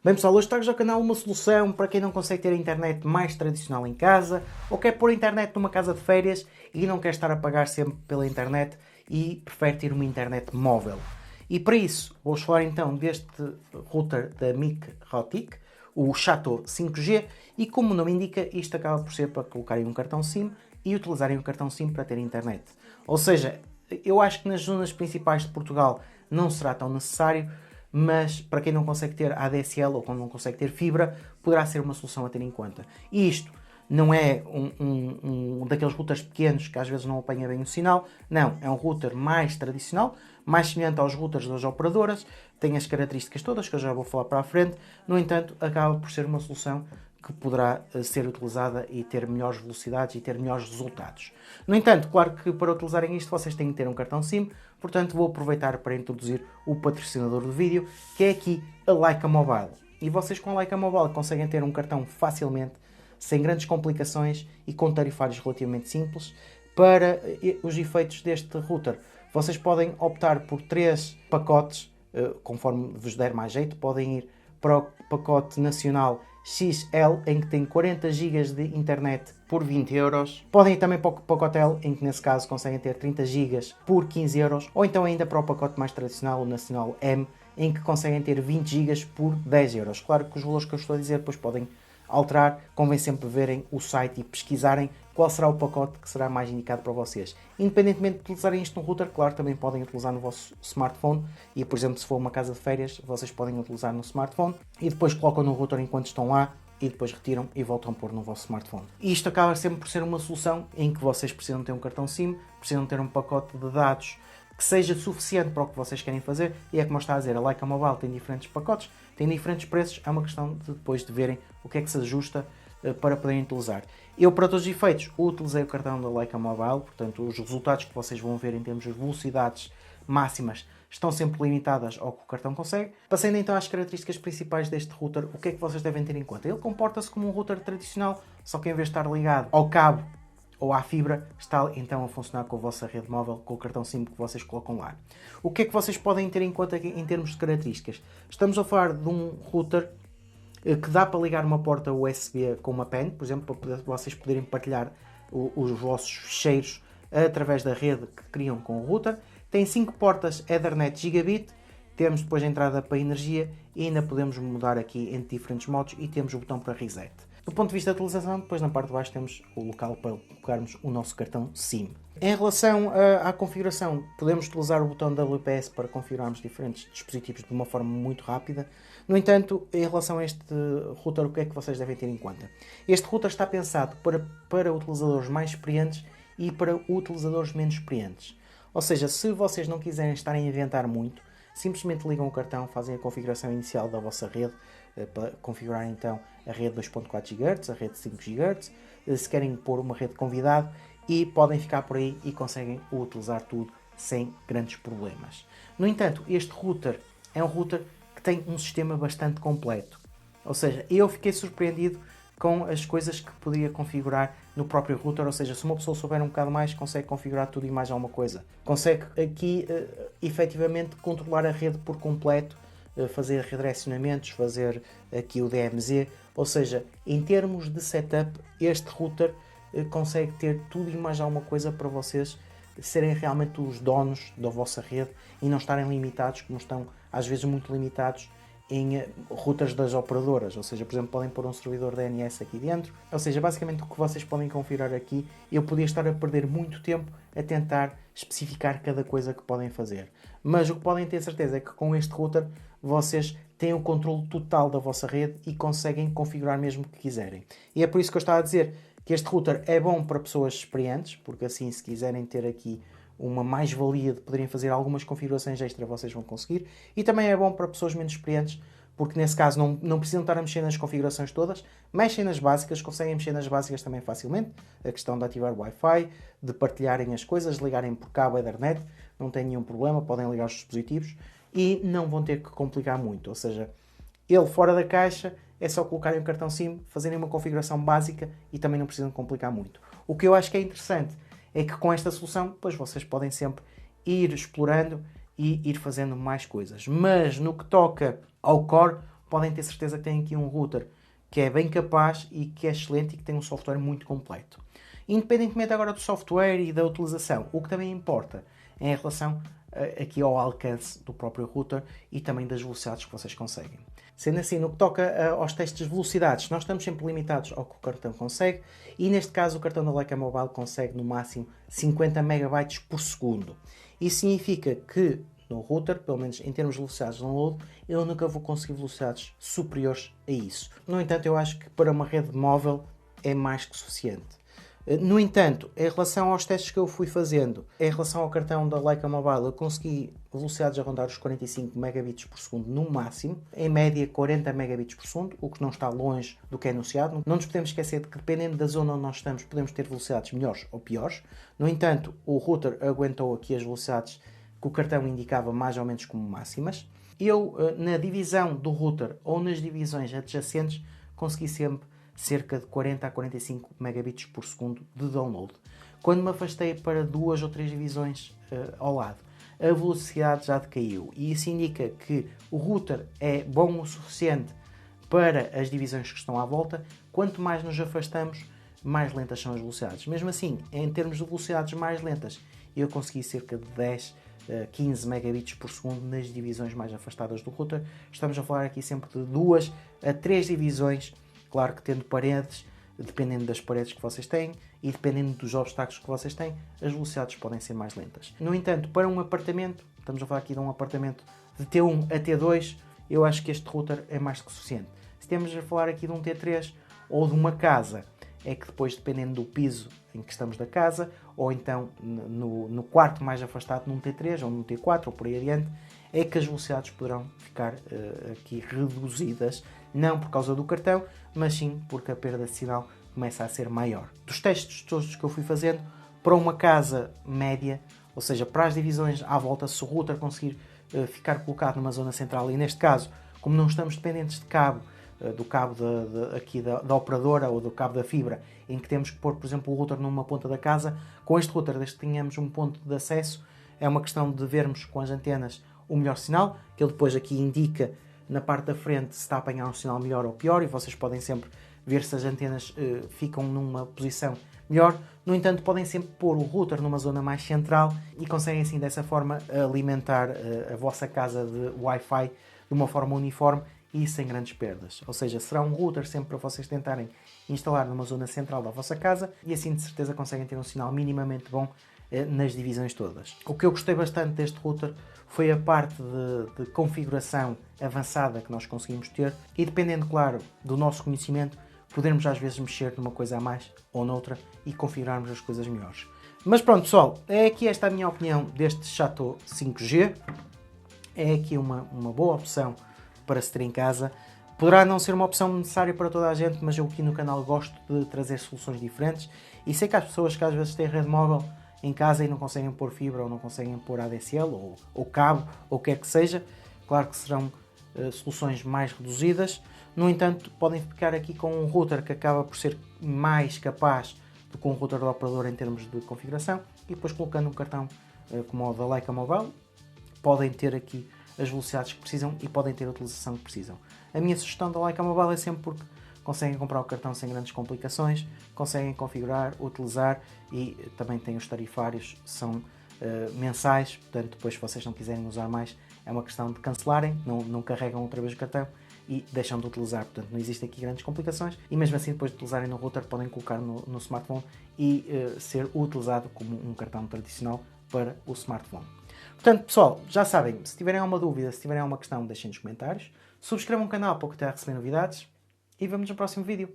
Bem pessoal, hoje trago ao canal uma solução para quem não consegue ter a internet mais tradicional em casa ou quer pôr a internet numa casa de férias e não quer estar a pagar sempre pela internet e prefere ter uma internet móvel. E para isso, vou falar então deste router da MikRotik, o Chateau 5G, e como o nome indica, isto acaba por ser para colocarem um cartão SIM e utilizarem o cartão SIM para ter internet. Ou seja, eu acho que nas zonas principais de Portugal não será tão necessário, mas para quem não consegue ter ADSL ou quando não consegue ter fibra, poderá ser uma solução a ter em conta. E isto não é um daqueles routers pequenos que às vezes não apanha bem o sinal, não, é um router mais tradicional, mais semelhante aos routers das operadoras, tem as características todas que eu já vou falar para a frente, no entanto, acaba por ser uma solução que poderá ser utilizada e ter melhores velocidades e ter melhores resultados. No entanto, claro que para utilizarem isto vocês têm que ter um cartão SIM, portanto vou aproveitar para introduzir o patrocinador do vídeo, que é aqui a Lyca Mobile. E vocês com a Lyca Mobile conseguem ter um cartão facilmente, sem grandes complicações e com tarifários relativamente simples. Para os efeitos deste router, vocês podem optar por 3 pacotes, conforme vos der mais jeito. Podem ir para o pacote nacional XL, em que tem 40 GB de internet por 20 euros. Podem ir também para o pacote L, em que nesse caso conseguem ter 30 GB por 15 euros. Ou então ainda para o pacote mais tradicional, o nacional M, em que conseguem ter 20 GB por 10 euros. Claro que os valores que eu estou a dizer depois podem alterar, convém sempre verem o site e pesquisarem qual será o pacote que será mais indicado para vocês. Independentemente de utilizarem isto no router, claro, também podem utilizar no vosso smartphone e, por exemplo, se for uma casa de férias, vocês podem utilizar no smartphone e depois colocam no router enquanto estão lá e depois retiram e voltam a pôr no vosso smartphone. E isto acaba sempre por ser uma solução em que vocês precisam ter um cartão SIM, precisam ter um pacote de dados que seja suficiente para o que vocês querem fazer, e é como está a dizer, a Lyca Mobile tem diferentes pacotes, tem diferentes preços, é uma questão de depois de verem o que é que se ajusta para poderem utilizar. Eu, para todos os efeitos, utilizei o cartão da Lyca Mobile, portanto os resultados que vocês vão ver em termos de velocidades máximas estão sempre limitadas ao que o cartão consegue. Passando então às características principais deste router, o que é que vocês devem ter em conta? Ele comporta-se como um router tradicional, só que em vez de estar ligado ao cabo ou à fibra, está então a funcionar com a vossa rede móvel, com o cartão SIM que vocês colocam lá. O que é que vocês podem ter em conta aqui em termos de características? Estamos a falar de um router que dá para ligar uma porta USB com uma pen, por exemplo, para vocês poderem partilhar os vossos ficheiros através da rede que criam com o router. Tem 5 portas Ethernet Gigabit, temos depois a entrada para energia e ainda podemos mudar aqui entre diferentes modos e temos o botão para reset. Do ponto de vista da utilização, depois na parte de baixo temos o local para colocarmos o nosso cartão SIM. Em relação à configuração, podemos utilizar o botão WPS para configurarmos diferentes dispositivos de uma forma muito rápida. No entanto, em relação a este router, o que é que vocês devem ter em conta? Este router está pensado para utilizadores mais experientes e para utilizadores menos experientes. Ou seja, se vocês não quiserem estar a inventar muito, simplesmente ligam o cartão, fazem a configuração inicial da vossa rede, para configurar então a rede 2.4 GHz, a rede 5 GHz, se querem pôr uma rede convidado, e podem ficar por aí e conseguem utilizar tudo sem grandes problemas. No entanto, este router é um router que tem um sistema bastante completo. Ou seja, eu fiquei surpreendido com as coisas que podia configurar no próprio router, ou seja, se uma pessoa souber um bocado mais, consegue configurar tudo e mais alguma coisa. Consegue aqui, efetivamente, controlar a rede por completo, fazer redirecionamentos, fazer aqui o DMZ, ou seja, em termos de setup, este router consegue ter tudo e mais alguma coisa para vocês serem realmente os donos da vossa rede e não estarem limitados, como estão às vezes muito limitados em routers das operadoras. Ou seja, por exemplo, podem pôr um servidor DNS aqui dentro. Ou seja, basicamente o que vocês podem configurar aqui, eu podia estar a perder muito tempo a tentar especificar cada coisa que podem fazer. Mas o que podem ter certeza é que com este router vocês têm o controle total da vossa rede e conseguem configurar mesmo o que quiserem. E é por isso que eu estava a dizer que este router é bom para pessoas experientes, porque assim, se quiserem ter aqui uma mais-valia de poderem fazer algumas configurações extra, vocês vão conseguir. E também é bom para pessoas menos experientes, porque nesse caso não precisam estar a mexer nas configurações todas, mexem nas básicas, conseguem mexer nas básicas também facilmente. A questão de ativar Wi-Fi, de partilharem as coisas, ligarem por cabo Ethernet, não tem nenhum problema, podem ligar os dispositivos e não vão ter que complicar muito. Ou seja, ele fora da caixa é só colocarem o cartão SIM, fazerem uma configuração básica e também não precisam complicar muito. O que eu acho que é interessante é que com esta solução, depois vocês podem sempre ir explorando e ir fazendo mais coisas. Mas no que toca ao core, podem ter certeza que têm aqui um router que é bem capaz e que é excelente e que tem um software muito completo. Independentemente agora do software e da utilização, o que também importa é em relação aqui ao alcance do próprio router e também das velocidades que vocês conseguem. Sendo assim, no que toca aos testes de velocidades, nós estamos sempre limitados ao que o cartão consegue e neste caso o cartão da Leica Mobile consegue no máximo 50 MB por segundo. Isso significa que no router, pelo menos em termos de velocidades de download, eu nunca vou conseguir velocidades superiores a isso. No entanto, eu acho que para uma rede móvel é mais que suficiente. No entanto, em relação aos testes que eu fui fazendo, em relação ao cartão da Leica Mobile, eu consegui velocidades a rondar os 45 megabits por segundo no máximo, em média 40 megabits por segundo, o que não está longe do que é anunciado. Não nos podemos esquecer de que, dependendo da zona onde nós estamos, podemos ter velocidades melhores ou piores. No entanto, o router aguentou aqui as velocidades que o cartão indicava mais ou menos como máximas. Eu, na divisão do router ou nas divisões adjacentes, consegui sempre cerca de 40 a 45 megabits por segundo de download. Quando me afastei para 2 ou 3 divisões ao lado, a velocidade já decaiu e isso indica que o router é bom o suficiente para as divisões que estão à volta. Quanto mais nos afastamos, mais lentas são as velocidades. Mesmo assim, em termos de velocidades mais lentas, eu consegui cerca de 10 15 megabits por segundo nas divisões mais afastadas do router. Estamos a falar aqui sempre de 2 a 3 divisões. Claro que tendo paredes, dependendo das paredes que vocês têm e dependendo dos obstáculos que vocês têm, as velocidades podem ser mais lentas. No entanto, para um apartamento, estamos a falar aqui de um apartamento de T1 a T2, eu acho que este router é mais que suficiente. Se temos a falar aqui de um T3 ou de uma casa, é que depois, dependendo do piso em que estamos da casa, ou então no quarto mais afastado, num T3 ou num T4 ou por aí adiante, é que as velocidades poderão ficar aqui reduzidas, não por causa do cartão, mas sim porque a perda de sinal começa a ser maior. Dos testes todos que eu fui fazendo, para uma casa média, ou seja, para as divisões à volta, se o router conseguir ficar colocado numa zona central, e neste caso, como não estamos dependentes de cabo, do cabo aqui da operadora ou do cabo da fibra, em que temos que pôr, por exemplo, o router numa ponta da casa, com este router, desde que tenhamos um ponto de acesso, é uma questão de vermos com as antenas o melhor sinal, que ele depois aqui indica na parte da frente se está a apanhar um sinal melhor ou pior, e vocês podem sempre ver se as antenas ficam numa posição melhor. No entanto, podem sempre pôr o router numa zona mais central e conseguem assim dessa forma alimentar a vossa casa de Wi-Fi de uma forma uniforme e sem grandes perdas. Ou seja, será um router sempre para vocês tentarem instalar numa zona central da vossa casa e assim de certeza conseguem ter um sinal minimamente bom nas divisões todas. O que eu gostei bastante deste router foi a parte de configuração avançada que nós conseguimos ter e dependendo, claro, do nosso conhecimento, podermos às vezes mexer numa coisa a mais ou noutra e configurarmos as coisas melhores. Mas pronto, pessoal, é aqui esta a minha opinião deste Chateau 5G. É aqui uma boa opção para se ter em casa. Poderá não ser uma opção necessária para toda a gente, mas eu aqui no canal gosto de trazer soluções diferentes e sei que há pessoas que às vezes têm rede móvel em casa e não conseguem pôr fibra ou não conseguem pôr ADSL ou cabo ou o que é que seja. Claro que serão soluções mais reduzidas. No entanto, podem ficar aqui com um router que acaba por ser mais capaz do que um router do operador em termos de configuração e depois colocando um cartão como o da Leica Mobile, podem ter aqui as velocidades que precisam e podem ter a utilização que precisam. A minha sugestão da Leica Mobile é sempre porque conseguem comprar o cartão sem grandes complicações, conseguem configurar, utilizar e também tem os tarifários, são mensais, portanto depois se vocês não quiserem usar mais é uma questão de cancelarem, não carregam outra vez o cartão e deixam de utilizar, portanto não existem aqui grandes complicações e mesmo assim depois de utilizarem no router podem colocar no smartphone e ser utilizado como um cartão tradicional para o smartphone. Portanto, pessoal, já sabem, se tiverem alguma dúvida, se tiverem alguma questão, deixem nos comentários. Subscrevam o canal para continuar a receber novidades e vemos no próximo vídeo.